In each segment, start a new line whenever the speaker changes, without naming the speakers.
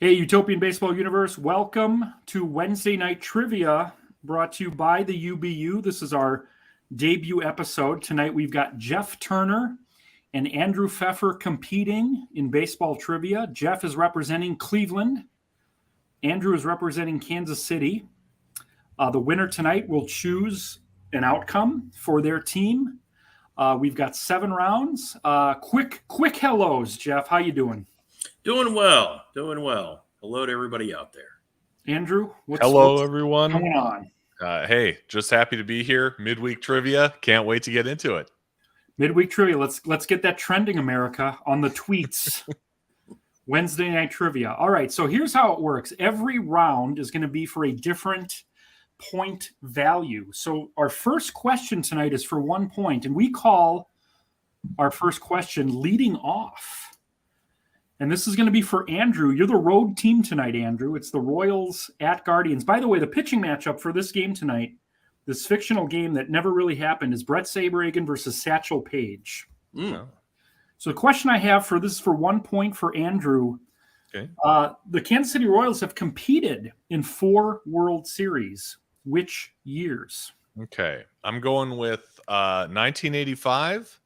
Hey, Utopian Baseball Universe, welcome to Wednesday Night Trivia, brought to you by the UBU. This is our debut episode. Tonight we've got Geoff Turner and Andrew Fefer competing in baseball trivia. Geoff is representing Cleveland. Andrew is representing Kansas City. The winner tonight will choose an outcome for their team. We've got 7 rounds. Quick hellos, Geoff. How you doing?
Doing well. Hello to everybody out there.
Andrew, what's
everyone.
going on?
Hey, just happy to be here. Midweek trivia. Can't wait to get into it.
Midweek trivia. Let's get that trending, America, on the tweets. Wednesday night trivia. All right, so here's how it works. Every round is going to be for a different point value. So our first question tonight is for 1 point, and we call our first question leading off. And this is going to be for Andrew. You're the road team tonight, Andrew. It's the Royals at Guardians. By the way, the pitching matchup for this game tonight, this fictional game that never really happened, is Brett Saberhagen versus Satchel Paige. So the question I have for this is for 1 point for Andrew.
Okay.
The Kansas City Royals have competed in 4 World Series. Which years?
Okay. I'm going with 1985,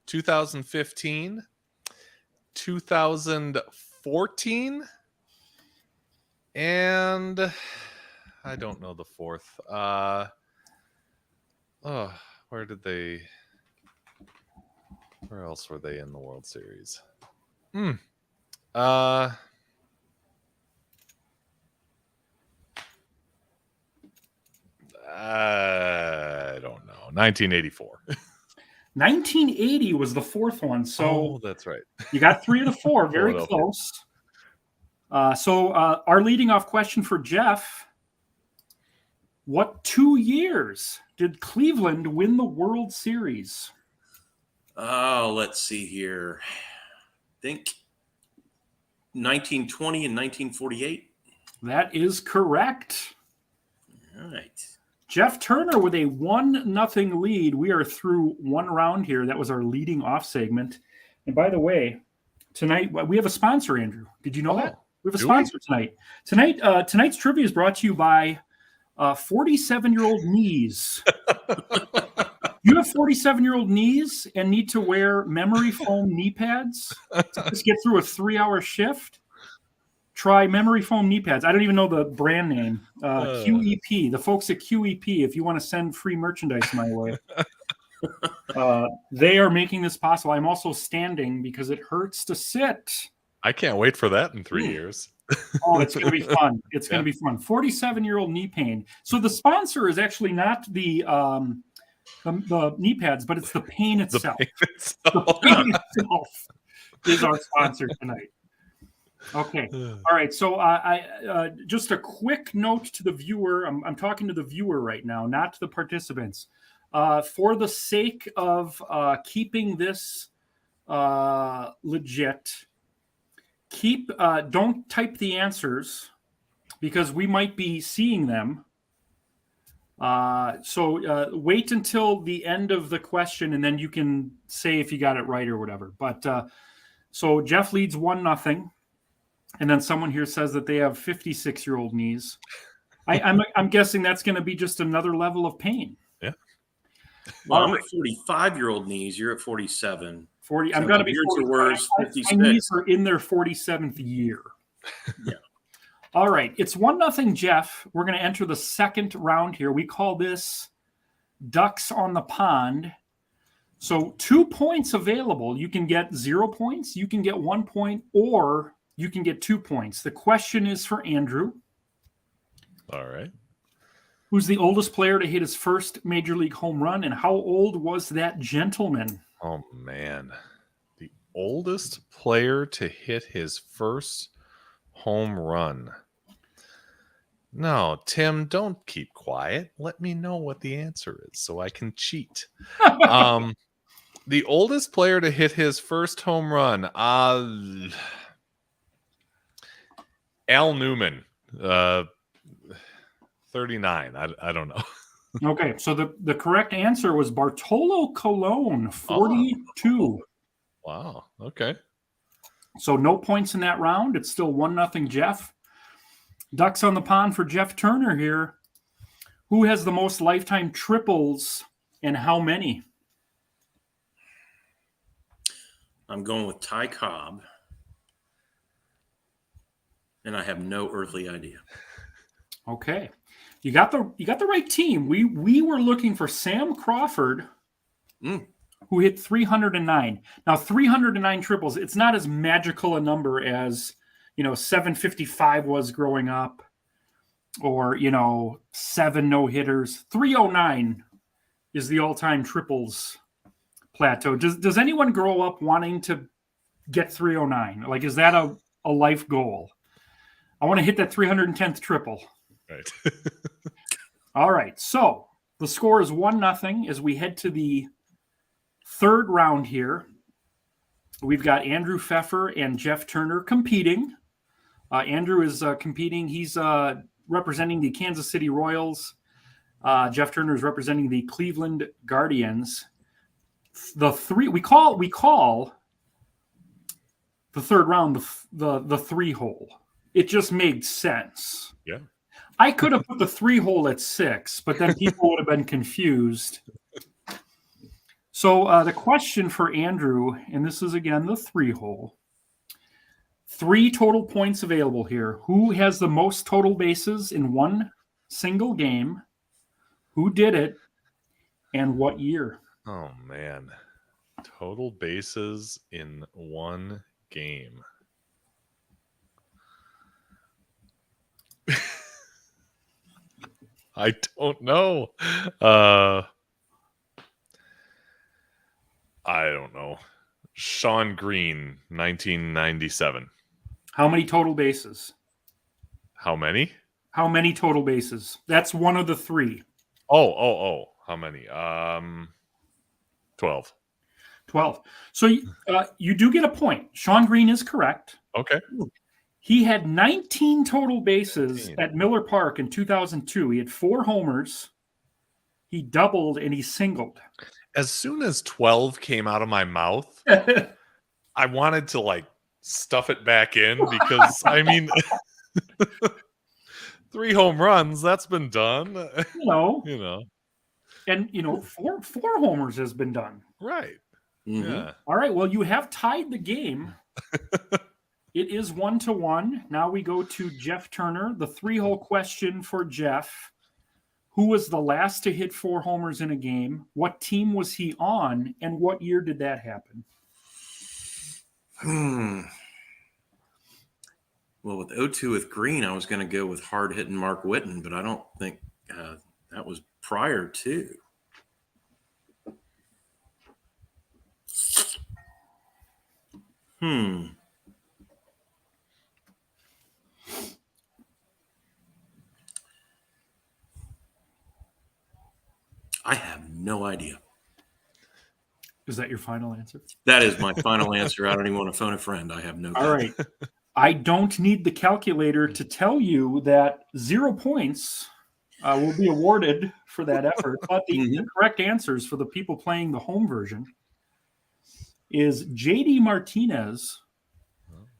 2015, 2014, and I don't know the fourth. Where else were they in the World Series? I don't know. 1984.
1980 was the 4th one. So
that's right.
You got 3 of the 4. Very close. So our leading off question for Geoff. What 2 years did Cleveland win the World Series?
Oh, let's see here. I think 1920 and 1948.
That is correct.
All right.
Geoff Turner with a 1-0 lead. We are through 1 round here. That was our leading off segment. And by the way, tonight we have a sponsor, Andrew. Did you know that? We have a sponsor tonight. Tonight's trivia is brought to you by 47-year-old knees. You have 47-year-old knees and need to wear memory foam knee pads to just get through a 3-hour shift? Try memory foam knee pads. I don't even know the brand name. QEP. The folks at QEP, if you want to send free merchandise my way, they are making this possible. I'm also standing because it hurts to sit.
I can't wait for that in 3 years.
Oh, it's going to be fun. It's going to be fun. 47-year-old knee pain. So the sponsor is actually not the knee pads, but it's the pain itself. The pain itself is our sponsor tonight. Okay. All right. So I just a quick note to the viewer. I'm talking to the viewer right now, not to the participants. For the sake of keeping this legit, don't type the answers because we might be seeing them. So wait until the end of the question, and then you can say if you got it right or whatever. But so Geoff leads 1-0. And then someone here says that they have 56-year-old knees. I'm guessing that's going to be just another level of pain.
Yeah.
Well, I'm at 45-year-old knees. You're at 47.
40. I'm going to be 45. My knees are in their 47th year.
Yeah.
All right. It's 1-0, Geoff. We're going to enter the second round here. We call this Ducks on the Pond. So 2 points available. You can get 0 points. You can get 1 point, or you can get 2 points. The question is for Andrew.
All right.
Who's the oldest player to hit his first major league home run, and how old was that gentleman?
Oh, man. The oldest player to hit his first home run. No, Tim, don't keep quiet. Let me know what the answer is so I can cheat. The oldest player to hit his first home run. Al Newman, 39. I don't know.
Okay, so the correct answer was Bartolo Colon, 42.
Wow. Okay.
So no points in that round. It's still 1-0 Geoff. Ducks on the pond for Geoff Turner here. Who has the most lifetime triples and how many?
I'm going with Ty Cobb. And I have no earthly idea.
Okay. You got the right team. We were looking for Sam Crawford, who hit 309. Now 309 triples, it's not as magical a number as 755 was growing up, or 7 no-hitters. 309 is the all-time triples plateau. Does anyone grow up wanting to get 309? Like, is that a life goal? I want to hit that 310th triple.
Right.
All right. So the score is 1-0 as we head to the third round here. We've got Andrew Fefer and Geoff Turner competing. Andrew is competing. He's representing the Kansas City Royals. Geoff Turner is representing the Cleveland Guardians. The three we call the third round the three hole. It just made sense.
Yeah.
I could have put the 3-hole at 6, but then people would have been confused. So the question for Andrew, and this is again the 3-hole. 3 total points available here. Who has the most total bases in one single game? Who did it? And what year?
Oh, man. Total bases in one game. I don't know. I don't know. Sean Green, 1997.
How many total bases?
How many?
How many total bases? That's one of the 3.
Oh. How many? 12.
12. So you do get a point. Sean Green is correct.
Okay.
He had 19 total bases
19.
at Miller Park in 2002. He had 4 homers. He doubled and he singled.
As soon as 12 came out of my mouth, I wanted to stuff it back in because, 3 home runs, that's been done.
And, 4 homers has been done.
Right.
Mm-hmm.
Yeah.
All right. Well, you have tied the game. It is 1-1. Now we go to Geoff Turner. The 3-hole question for Geoff. Who was the last to hit 4 homers in a game? What team was he on? And what year did that happen?
Well, with 0-2 with Green, I was going to go with hard-hitting Mark Whitten, but I don't think that was prior to. I have no idea.
Is that your final answer?
That is my final answer. I don't even want to phone a friend. I have no
All right. I don't need the calculator to tell you that 0 points will be awarded for that effort. But the correct answers for the people playing the home version is J.D. Martinez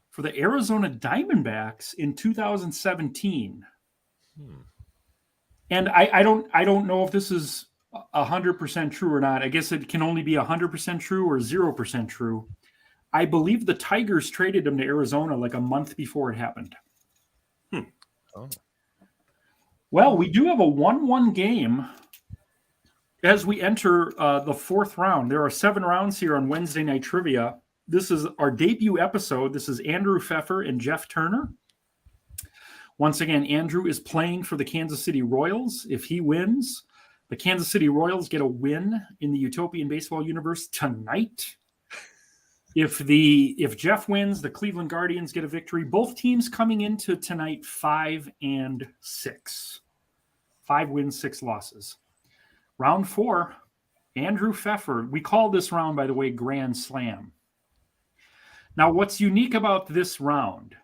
for the Arizona Diamondbacks in 2017. And I don't know if this is 100% true or not. I guess it can only be 100% true or 0% true. I believe the Tigers traded him to Arizona like a month before it happened.
Oh.
Well, we do have a 1-1 game as we enter the 4th round. There are 7 rounds here on Wednesday Night Trivia. This is our debut episode. This is Andrew Fefer and Geoff Turner. Once again, Andrew is playing for the Kansas City Royals. If he wins, the Kansas City Royals get a win in the Utopian baseball universe tonight. If Geoff wins, the Cleveland Guardians get a victory. Both teams coming into tonight 5-6. 5 wins, 6 losses. Round 4, Andrew Fefer. We call this round, by the way, Grand Slam. Now, what's unique about this round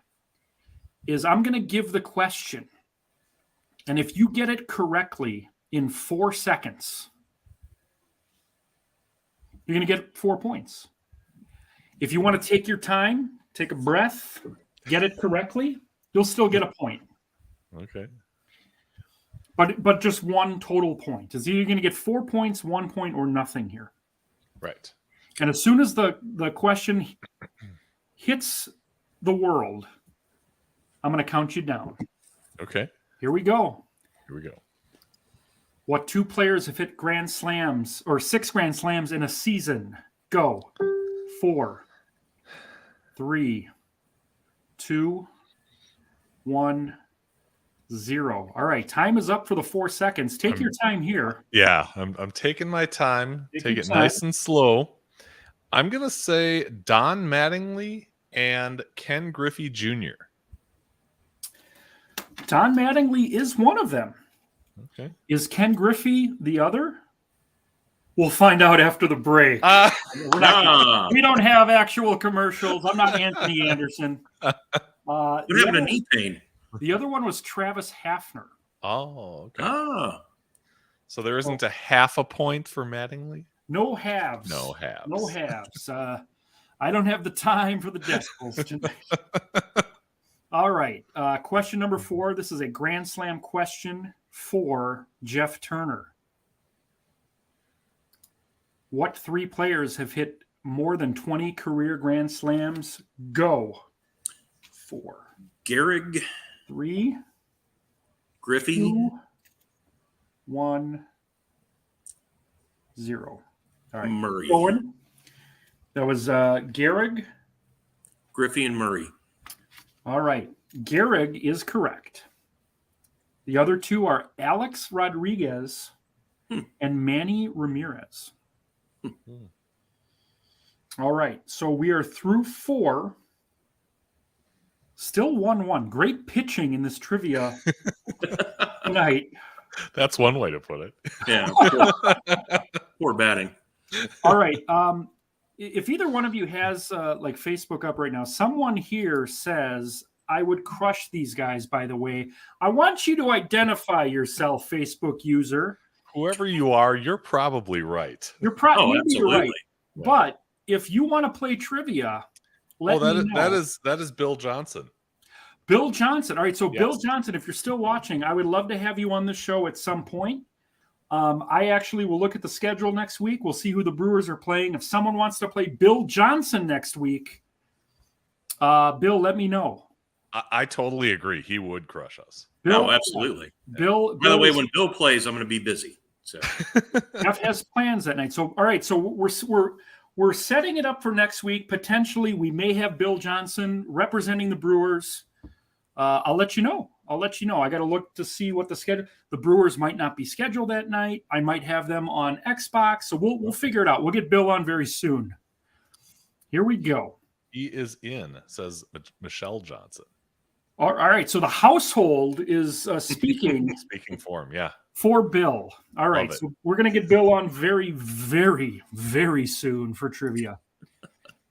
is I'm going to give the question. And if you get it correctly in 4 seconds, you're going to get 4 points. If you want to take your time, take a breath, get it correctly, you'll still get a point.
Okay.
But just one total point. It's either going to get 4 points, 1 point, or nothing here.
Right.
And as soon as the question hits the world, I'm going to count you down.
Okay.
Here we go.
Here we go.
What 2 players have hit Grand Slams or 6 Grand Slams in a season? Go. 4, 3, 2, 1, 0. All right. Time is up for the 4 seconds. Take your time here.
Yeah, I'm taking my time. Take it
time.
nice and slow. I'm going to say Don Mattingly and Ken Griffey Jr.
Don Mattingly is one of them.
Okay.
Is Ken Griffey the other? We'll find out after the break. We don't have actual commercials. I'm not Anthony Anderson.
What happened to knee pain?
The other one was Travis Hafner.
Oh, okay.
Oh.
So there isn't a half a point for Mattingly?
No halves.
No halves.
No halves. I don't have the time for the decimals tonight. All right. Question number 4. This is a Grand Slam question for Geoff Turner. What 3 players have hit more than 20 career Grand Slams? Go. 4.
Gehrig,
3,
Griffey,
2, 1, 0. All right.
Murray.
Owen. That was Gehrig.
Griffey and Murray.
All right. Gehrig is correct. The other 2 are Alex Rodriguez and Manny Ramirez. All right. So we are through 4. Still 1-1. Great pitching in this trivia tonight.
That's one way to put it.
Yeah. Poor batting.
All right. If either one of you has like Facebook up right now, someone here says, I would crush these guys, by the way. I want you to identify yourself, Facebook user.
Whoever you are, you're probably right.
You're probably
absolutely.
right.
Yeah.
But if you want to play trivia, let me know.
That is Bill Johnson.
Bill Johnson. All right, so
Yes.
Bill Johnson, if you're still watching, I would love to have you on the show at some point. I actually will look at the schedule next week. We'll see who the Brewers are playing. If someone wants to play Bill Johnson next week, Bill, let me know.
I totally agree. He would crush us.
Bill,
Absolutely.
Bill.
By the way, when Bill plays, I'm going to be busy. So
Geoff has plans that night. So, all right. So we're setting it up for next week. Potentially, we may have Bill Johnson representing the Brewers. I'll let you know. I got to look to see what the schedule. The Brewers might not be scheduled that night. I might have them on Xbox. So we'll figure it out. We'll get Bill on very soon. Here we go.
He is in, says Michelle Johnson.
All right. So the household is speaking.
Speaking for him, yeah.
For Bill. All right.
Love it.
So we're going to get Bill on very, very, very soon for trivia.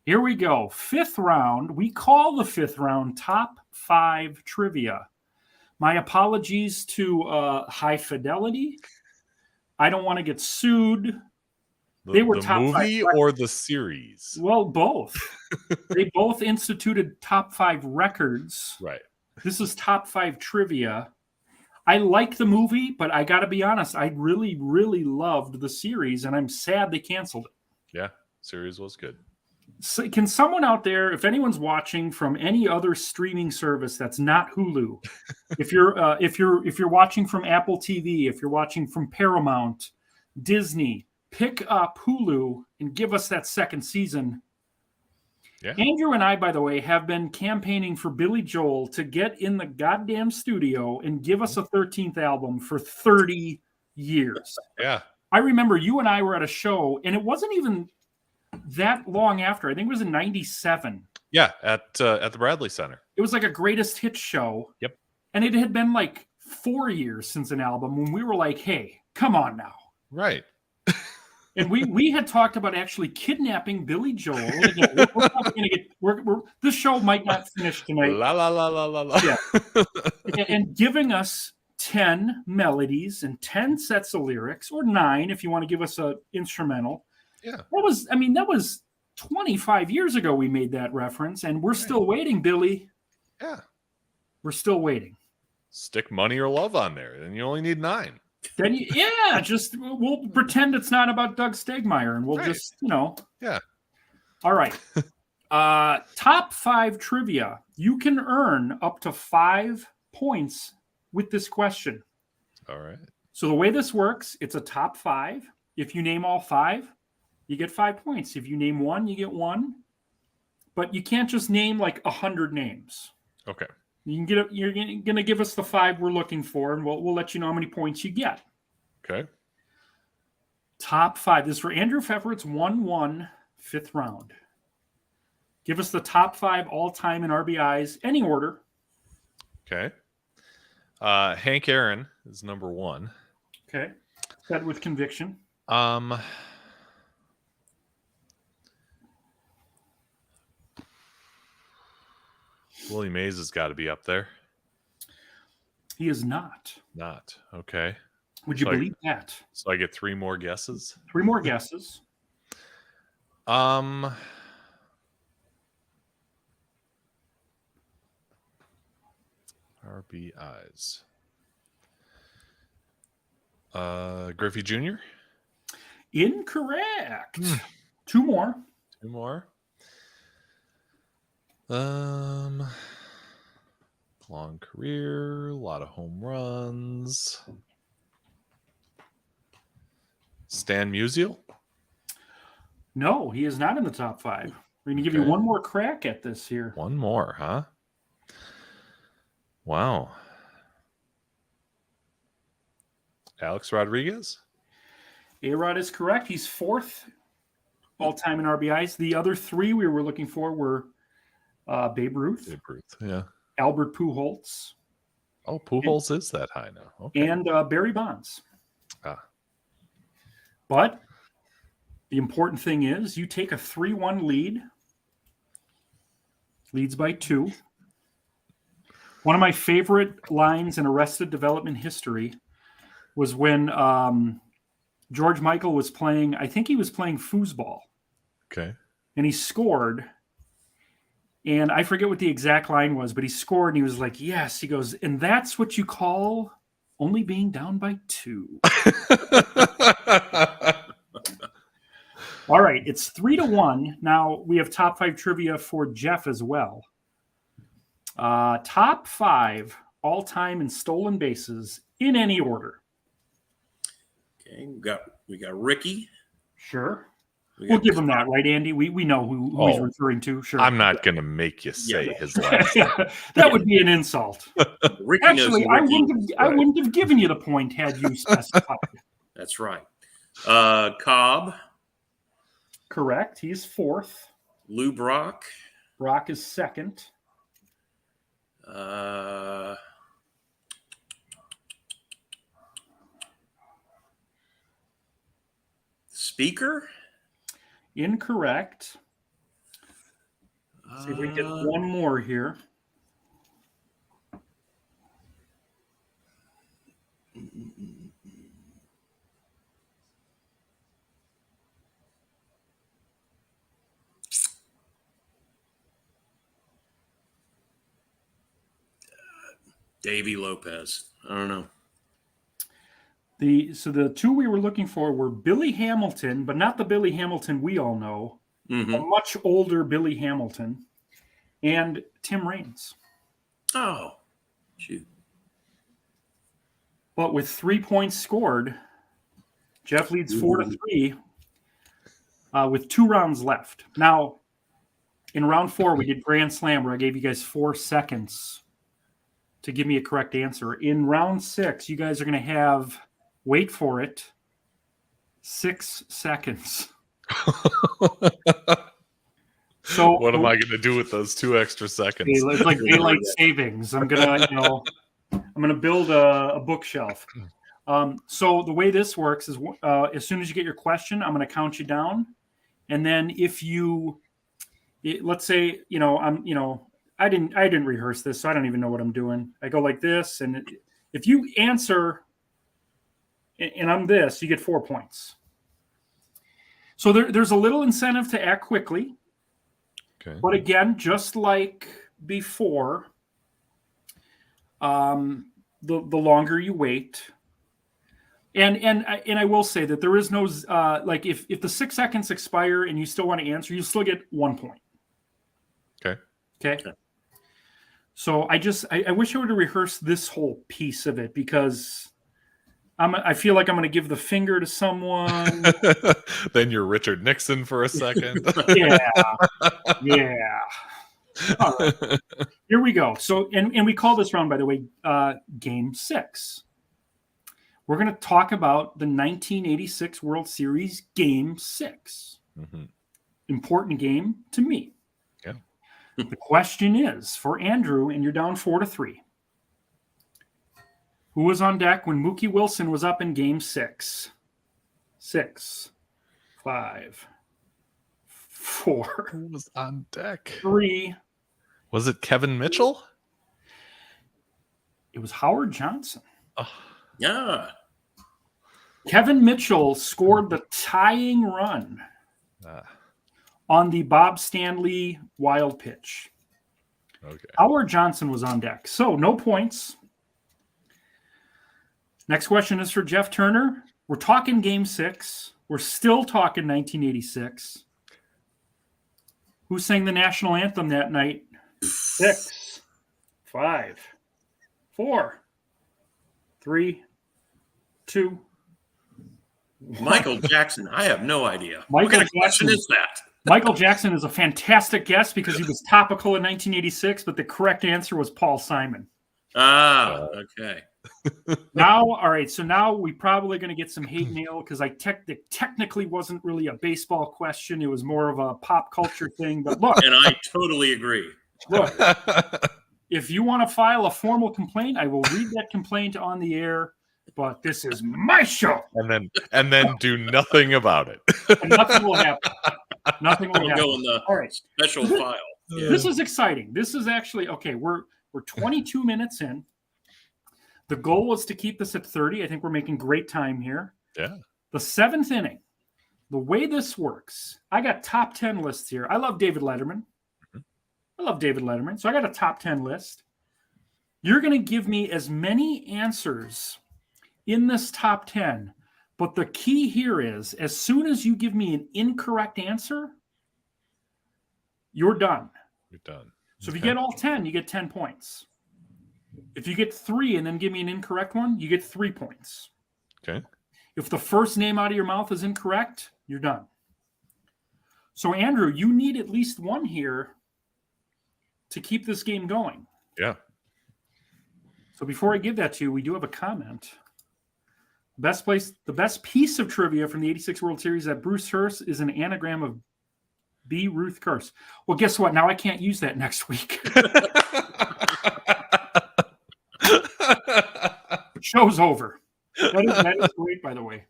Here we go. 5th round. We call the 5th round top 5 trivia. My apologies to High Fidelity. I don't want to get sued. They were
the
top
movie
5
or the series?
Well, both. They both instituted top 5 records.
Right.
This is top 5 trivia. I like the movie, but I got to be honest, I really, really loved the series, and I'm sad they canceled it.
Yeah, series was good.
So can someone out there, if anyone's watching from any other streaming service that's not Hulu, if you're watching from Apple TV, if you're watching from Paramount, Disney, pick up Hulu and give us that 2nd season.
Yeah.
Andrew and I, by the way, have been campaigning for Billy Joel to get in the goddamn studio and give us a 13th album for 30 years.
Yeah.
I remember you and I were at a show, and it wasn't even that long after. I think it was in 97.
Yeah, at the Bradley Center.
It was like a greatest hits show.
Yep.
And it had been like 4 years since an album when we were like, hey, come on now.
Right.
And we had talked about actually kidnapping Billy Joel. Again, we're not gonna get. This show might not finish tonight.
La la la la la la.
Yeah. And giving us 10 melodies and 10 sets of lyrics, or 9 if you want to give us a instrumental.
Yeah.
That was 25 years ago we made that reference, and we're still waiting, Billy.
Yeah.
We're still waiting.
Stick money or love on there, and you only need 9.
Then we'll pretend it's not about Doug Stegmeyer, and we'll just,
Yeah.
All right. Top 5 trivia. You can earn up to 5 points with this question.
All right.
So the way this works, it's a top 5. If you name all 5, you get 5 points. If you name 1, you get 1. But you can't just name like 100 names.
Okay.
You're going to give us the 5 we're looking for, and we'll let you know how many points you get.
Okay.
Top 5. This is for Andrew Fefer. It's 1-1, 5th round. Give us the top 5 all-time in RBIs, any order.
Okay. Hank Aaron is number 1.
Okay. Said with conviction.
Willie Mays has got to be up there.
He is not.
Not. Okay.
Would you believe that?
So I get 3 more guesses?
3 more guesses.
RBIs. Griffey Jr.?
Incorrect. 2 more.
2 more. Long career, a lot of home runs. Stan Musial?
No, he is not in the top 5. We're going to give you one more crack at this here.
One more, huh? Wow. Alex Rodriguez?
A-Rod is correct. He's 4th all-time in RBIs. The other 3 we were looking for were Babe Ruth.
Babe Ruth, yeah.
Albert Pujols.
Oh, Pujols is that high now. Okay.
And Barry Bonds.
Ah.
But the important thing is you take a 3-1 lead. Leads by 2. One of my favorite lines in Arrested Development history was when George Michael was playing, I think he was playing foosball.
Okay.
And he scored. And I forget what the exact line was, but he scored and he was like, yes. He goes, and that's what you call only being down by 2. All right. It's 3-1. Now we have top 5 trivia for Geoff as well. Top 5 all-time in stolen bases in any order.
Okay, we got Ricky.
Sure. We'll give him that, right, Andy? We know who he's referring to. Sure.
I'm not going to make you say his last name.
That would be an insult.
Ricky
Actually, I wouldn't have given you the point had you specified.
That's right. Cobb.
Correct. He's 4th.
Lou Brock.
Brock is 2nd.
Speaker?
Incorrect. See if we can get one more here.
Davey Lopez. I don't know.
The 2 we were looking for were Billy Hamilton, but not the Billy Hamilton we all know.
Mm-hmm.
A much older Billy Hamilton, and Tim Raines.
Oh, shoot.
But with 3 points scored, Geoff leads 4-3 with 2 rounds left. Now, in round 4, we did Grand Slam where I gave you guys 4 seconds to give me a correct answer. In round 6, you guys are going to have, wait for it, 6 seconds. So
what am I going to do with those 2 extra seconds?
It's like daylight savings. I'm gonna build a bookshelf. So the way this works is, as soon as you get your question, I'm going to count you down, and then if let's say I didn't rehearse this, so I don't even know what I'm doing. I go like this, and if you answer, and I'm this, you get 4 points. So there's a little incentive to act quickly.
Okay.
But again, just like before, the longer you wait, and I will say that there is no like if the 6 seconds expire and you still want to answer, you still get 1 point. Okay. So I wish I would have rehearsed this whole piece of it, because I feel like I'm going to give the finger to someone.
Then you're Richard Nixon for a second.
Yeah. All right. Here we go. So, and we call this round, by the way, Game 6. We're going to talk about the 1986 World Series Game 6.
Mm-hmm.
Important game to me.
Yeah.
The question is for Andrew, and you're down 4-3. Who was on deck when Mookie Wilson was up in Game 6? 6, 5, 4.
Who was on deck?
3.
Was it Kevin Mitchell?
It was Howard Johnson.
Oh.
Yeah.
Kevin Mitchell scored the tying run on the Bob Stanley wild pitch.
Okay.
Howard Johnson was on deck. So no points. Next question is for Geoff Turner. We're talking Game 6. We're still talking 1986. Who sang the national anthem that night? 6, 5, 4, 3, 2.
Michael Jackson. I have no idea.
Michael
What kind of question
Jackson.
is that?
Michael Jackson is a fantastic guess because he was topical in 1986, but the correct answer was Paul Simon.
Ah, okay.
Now, all right, so now we probably going to get some hate mail because it technically wasn't really a baseball question. It was more of a pop culture thing. But look,
And I totally agree.
look, if you want to file a formal complaint, I will read that complaint on the air. But this is my show,
and then do nothing about it.
and nothing will happen. Nothing will
We'll
happen.
go in the
All right.
special file.
This is exciting. This is actually okay. We're 22 minutes in. The goal was to keep this at 30. I think we're making great time here.
Yeah.
The 7th inning. The way this works, I got top 10 lists here. I love David Letterman. So I got a top 10 list. You're going to give me as many answers in this top 10. But the key here is, as soon as you give me an incorrect answer, you're done.
You're done.
So if you get all 10, you get 10 points. If you get 3 and then give me an incorrect one, you get 3 points.
Okay.
If the first name out of your mouth is incorrect, you're done. So, Andrew, you need at least one here to keep this game going.
Yeah.
So before I give that to you, we do have a comment. The best piece of trivia from the 86 World Series that Bruce Hurst is an anagram of B. Ruth Curse. Well, guess what? Now I can't use that next week. Show's over. That is great, by the way.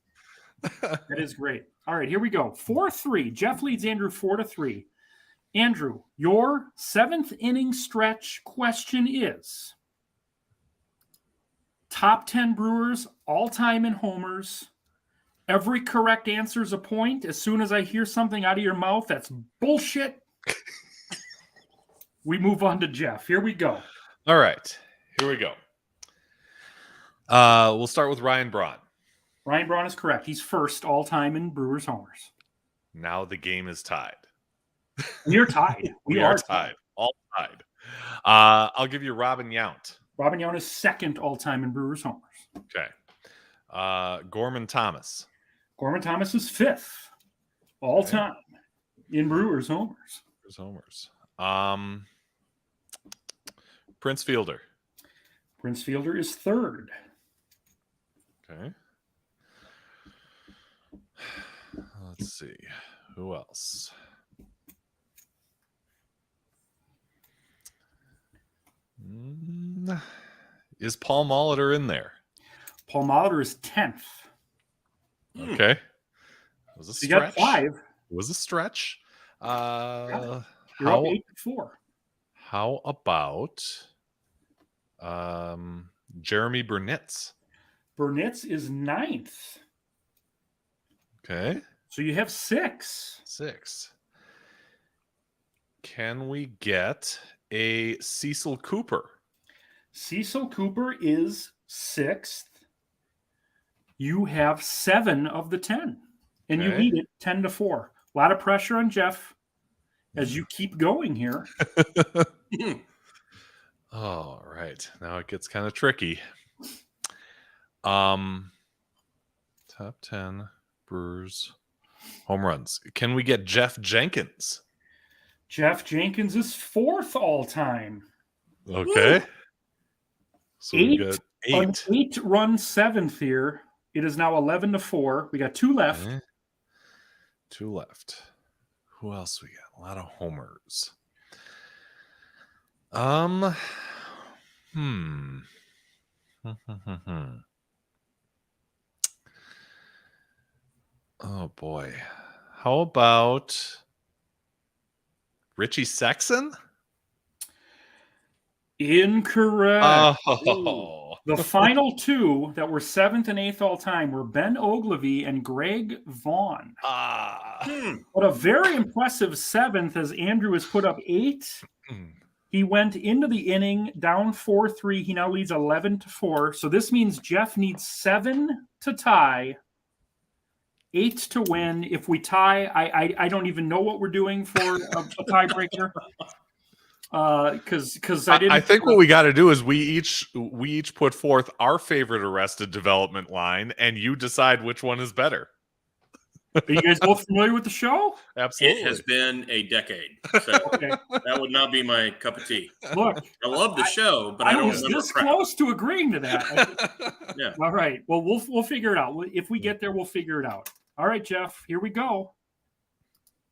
That is great. All right, here we go. 4-3. Geoff leads Andrew 4-3. Andrew, your 7th inning stretch question is top 10 Brewers all time in homers. Every correct answer is a point. As soon as I hear something out of your mouth that's bullshit, we move on to Geoff. Here we go.
All right. Here we go. We'll start with Ryan Braun.
Ryan Braun is correct. He's first all time in Brewers homers.
Now the game is tied.
We are tied.
We are tied. All tied. I'll give you Robin Yount.
Robin Yount is second all time in Brewers homers.
Okay. Gorman Thomas.
Gorman Thomas is fifth all time in Brewers homers.
Prince Fielder.
Prince Fielder is third.
Okay. Let's see. Who else? Is Paul Molitor in there?
Paul Molitor is 10th.
Okay. It was a stretch.
You got 5.
It was a stretch.
You're up
How
8-4.
How about Jeremy Burnitz?
Burnitz is 9th.
Okay.
So you have 6.
6. Can we get a Cecil Cooper?
Cecil Cooper is 6th. You have 7 of the 10. And you
Okay.
lead it 10-4. A lot of pressure on Geoff as you keep going here.
All right. Now it gets kind of tricky. Top 10 Brewers home runs. Can we get Jeff Jenkins?
Jeff Jenkins is 4th all time.
Okay.
Woo!
So we got
An
8.
8-run 7th here. It is now 11-4. We got 2 left.
Okay. 2 left. Who else we got? A lot of homers. Oh boy. How about Richie Sexson?
Incorrect.
Oh.
The final 2 that were 7th and 8th all time were Ben Ogilvy and Greg Vaughn. But a very impressive 7th as Andrew has put up 8. He went into the inning down 4-3. He now leads 11-4. So this means Geoff needs 7 to tie, 8 to win. If we tie, I don't even know what we're doing for a tiebreaker. Because
I think what we got to do is we each put forth our favorite Arrested Development line, and you decide which one is better.
Are you guys both familiar with the show?
Absolutely.
It has been a decade, so
Okay.
that would not be my cup of tea.
Look,
I love the show, but I
I
don't
was
remember
this
crap.
close to agreeing to that.
Yeah.
All right. Well, we'll figure it out. If we get there, we'll figure it out. All right, Geoff. Here we go.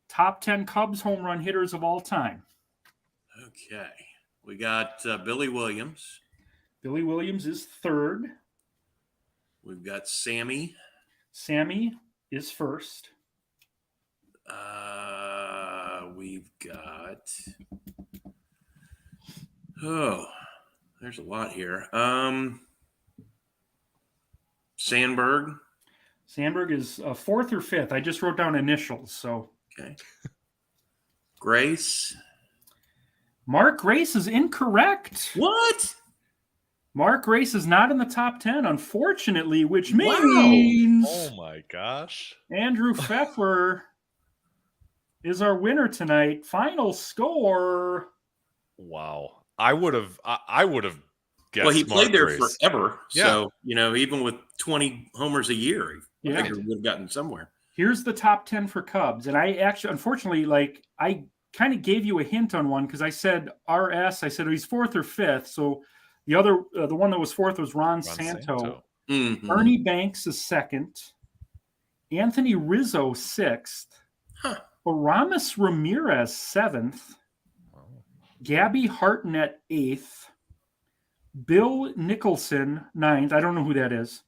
Top 10 Cubs home run hitters of all time.
Okay. We got Billy Williams.
Billy Williams is 3rd.
We've got Sammy.
Sammy is 1st.
We've got. Oh, there's a lot here. Sandberg.
Sandberg is 4th or 5th. I just wrote down initials. So
Okay. Grace.
Mark Grace is incorrect.
What?
Mark Grace is not in the top 10, unfortunately, which
Wow.
means
Oh my gosh.
Andrew Fefer is our winner tonight. Final score.
Wow. I would have guessed.
Well, he
Mark
played there
Grace.
forever.
Yeah.
So, even with 20 homers a year, I
Yeah.
figured we would have gotten somewhere.
Here's the top 10 for Cubs. And I actually, unfortunately, I kind of gave you a hint on one because I said RS. I said he's 4th or 5th. So the other, the one that was 4th was Ron Santo.
Mhm.
Ernie Banks is 2nd. Anthony Rizzo 6th.
Huh.
Aramis Ramirez 7th. Gabby Hartnett 8th. Bill Nicholson 9th. I don't know who that is.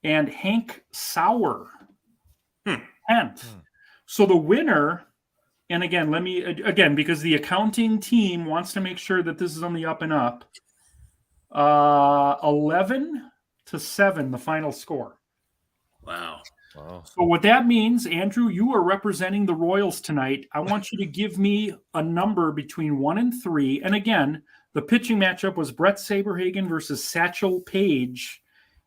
And Hank Sauer 10th. So the winner, and again, because the accounting team wants to make sure that this is on the up and up, 11-7, the final score.
Wow.
So what that means, Andrew, you are representing the Royals tonight. I want you to give me a number between 1 and 3. And again, the pitching matchup was Brett Saberhagen versus Satchel Paige.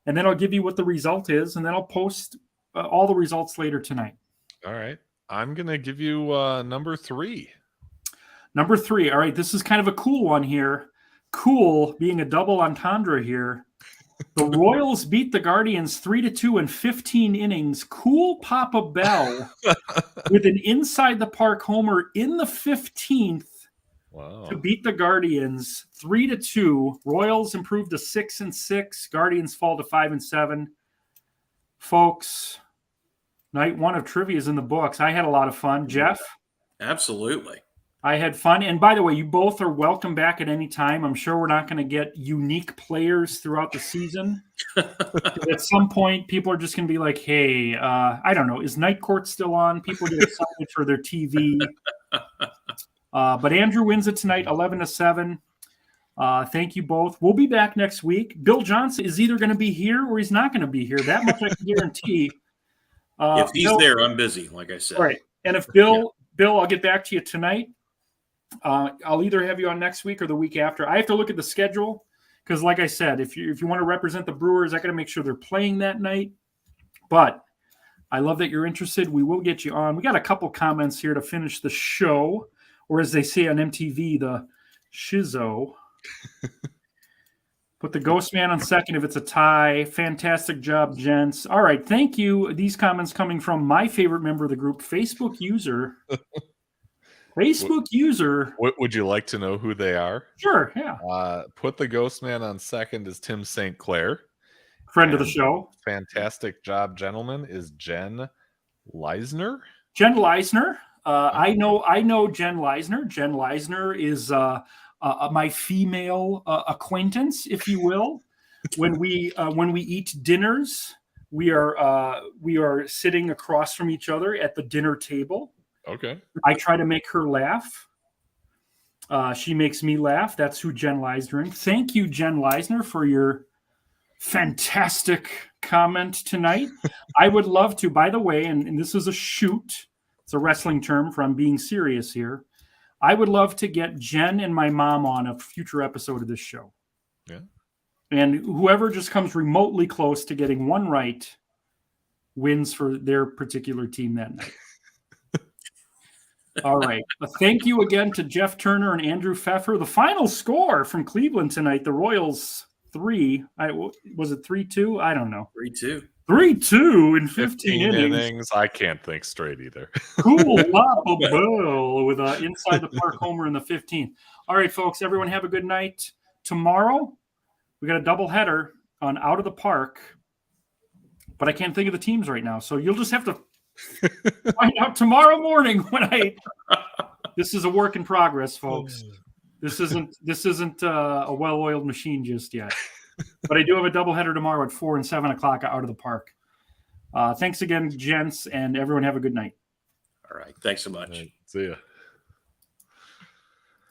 And then I'll give you what the result is, and then I'll post all the results later tonight.
All right. I'm going to give you number 3.
Number 3. All right, this is kind of a cool one here. Cool being a double entendre here. The Royals beat the Guardians 3-2 in 15 innings. Cool Papa Bell with an inside the park homer in the 15th to beat the Guardians 3-2. Royals improved to 6-6. Guardians fall to 5-7. Folks, night 1 of trivia is in the books. I had a lot of fun. Geoff?
Absolutely.
I had fun. And by the way, you both are welcome back at any time. I'm sure we're not going to get unique players throughout the season. At some point, people are just going to be like, hey, I don't know, is Night Court still on? People get excited for their TV. But Andrew wins it tonight, 11-7. Thank you both. We'll be back next week. Bill Johnson is either going to be here or he's not going to be here. That much I can guarantee.
If he's
Bill,
there, I'm busy, like I said.
all right. And if Bill, I'll get back to you tonight. I'll either have you on next week or the week after. I have to look at the schedule because, like I said, if you want to represent the Brewers, I got to make sure they're playing that night. But I love that you're interested. We will get you on. We got a couple comments here to finish the show, or as they say on MTV, the shizzo. Put the Ghost Man on second if it's a tie. Fantastic job, gents. All right, thank you. These comments coming from my favorite member of the group, Facebook user.
Would you like to know who they are?
Sure, yeah.
Put the Ghost Man on second is Tim St. Clair.
Friend of the show.
Fantastic job, gentlemen, is Jen Leisner.
Jen Leisner. I know Jen Leisner. Jen Leisner is my female acquaintance, if you will. When we eat dinners, we are sitting across from each other at the dinner table.
Okay.
I try to make her laugh. She makes me laugh. That's who Jen Leisner is. Thank you, Jen Leisner, for your fantastic comment tonight. I would love to, by the way, and this is a shoot. It's a wrestling term for I'm being serious here. I would love to get Jen and my mom on a future episode of this show.
Yeah.
And whoever just comes remotely close to getting one right wins for their particular team that night. All right. Thank you again to Geoff Turner and Andrew Fefer. The final score from Cleveland tonight, the Royals 3. Was it 3-2? I don't know.
3-2.
3-2 in 15 innings.
I can't think straight either.
Cool Papa Bell with an inside the park homer in the 15th. All right, folks, everyone have a good night. Tomorrow, we got a doubleheader on Out of the Park, but I can't think of the teams right now. So you'll just have to find out tomorrow morning this is a work in progress, folks. This isn't a well-oiled machine just yet. But I do have a doubleheader tomorrow at 4 and 7 o'clock Out of the Park. Thanks again, gents, and everyone have a good night.
All right. Thanks so much.
All right, see ya.